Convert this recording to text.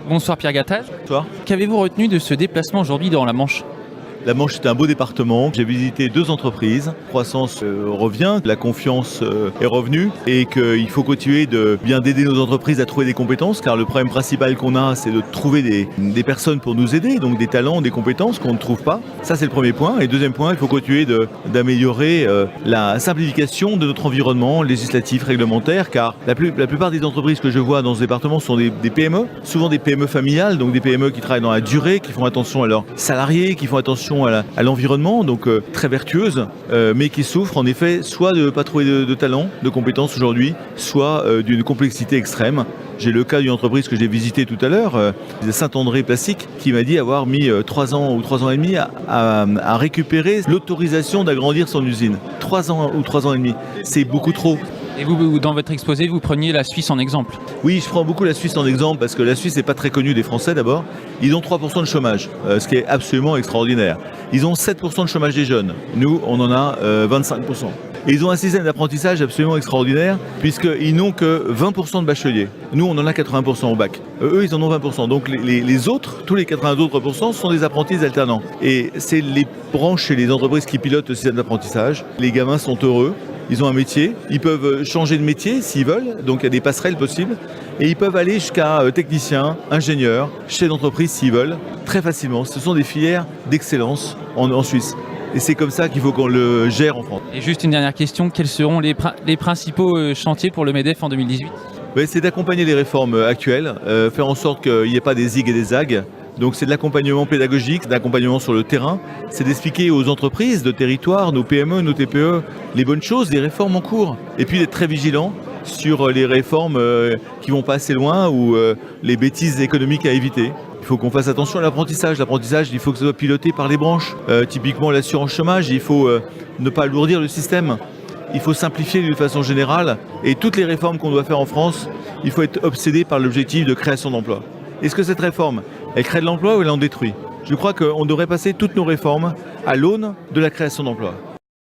Bonsoir Pierre Gattaz. Toi. Qu'avez-vous retenu de ce déplacement aujourd'hui dans la Manche ? La Manche, c'est un beau département. J'ai visité 2 entreprises. La croissance revient, la confiance est revenue et qu'il faut continuer de bien d'aider nos entreprises à trouver des compétences, car le problème principal qu'on a, c'est de trouver des personnes pour nous aider, donc des talents, des compétences qu'on ne trouve pas. Ça, c'est le premier point. Et deuxième point, il faut continuer d'améliorer la simplification de notre environnement législatif, réglementaire, car la plupart des entreprises que je vois dans ce département sont des PME, souvent des PME familiales, donc des PME qui travaillent dans la durée, qui font attention à leurs salariés, qui font attention à l'environnement, donc très vertueuse, mais qui souffre en effet soit de ne pas trouver de talent, de compétences aujourd'hui, soit d'une complexité extrême. J'ai le cas d'une entreprise que j'ai visitée tout à l'heure, Saint-André Plastique, qui m'a dit avoir mis 3 ans ou 3 ans et demi à récupérer l'autorisation d'agrandir son usine. 3 ans ou 3 ans et demi, c'est beaucoup trop. Et vous, dans votre exposé, vous preniez la Suisse en exemple. Oui, je prends beaucoup la Suisse en exemple parce que la Suisse n'est pas très connue des Français d'abord. Ils ont 3% de chômage, ce qui est absolument extraordinaire. Ils ont 7% de chômage des jeunes. Nous, on en a 25%. Et ils ont un système d'apprentissage absolument extraordinaire puisqu'ils n'ont que 20% de bacheliers. Nous, on en a 80% au bac. Eux, ils en ont 20%. Donc les autres, tous les 80 autres pourcents, sont des apprentis alternants. Et c'est les branches et les entreprises qui pilotent le système d'apprentissage. Les gamins sont heureux. Ils ont un métier, ils peuvent changer de métier s'ils veulent, donc il y a des passerelles possibles, et ils peuvent aller jusqu'à technicien, ingénieur, chef d'entreprise s'ils veulent, très facilement. Ce sont des filières d'excellence en Suisse. Et c'est comme ça qu'il faut qu'on le gère en France. Et juste une dernière question, quels seront les principaux chantiers pour le MEDEF en 2018 ? C'est d'accompagner les réformes actuelles, faire en sorte qu'il n'y ait pas des zigs et des zags. Donc c'est de l'accompagnement pédagogique, de l'accompagnement sur le terrain, c'est d'expliquer aux entreprises de territoire, nos PME, nos TPE, les bonnes choses, les réformes en cours. Et puis d'être très vigilant sur les réformes qui vont pas assez loin ou les bêtises économiques à éviter. Il faut qu'on fasse attention à l'apprentissage. L'apprentissage, il faut que ce soit piloté par les branches. Typiquement l'assurance chômage, il faut ne pas alourdir le système. Il faut simplifier d'une façon générale. Et toutes les réformes qu'on doit faire en France, il faut être obsédé par l'objectif de création d'emplois. Est-ce que cette réforme, elle crée de l'emploi ou elle en détruit ? Je crois qu'on devrait passer toutes nos réformes à l'aune de la création d'emplois.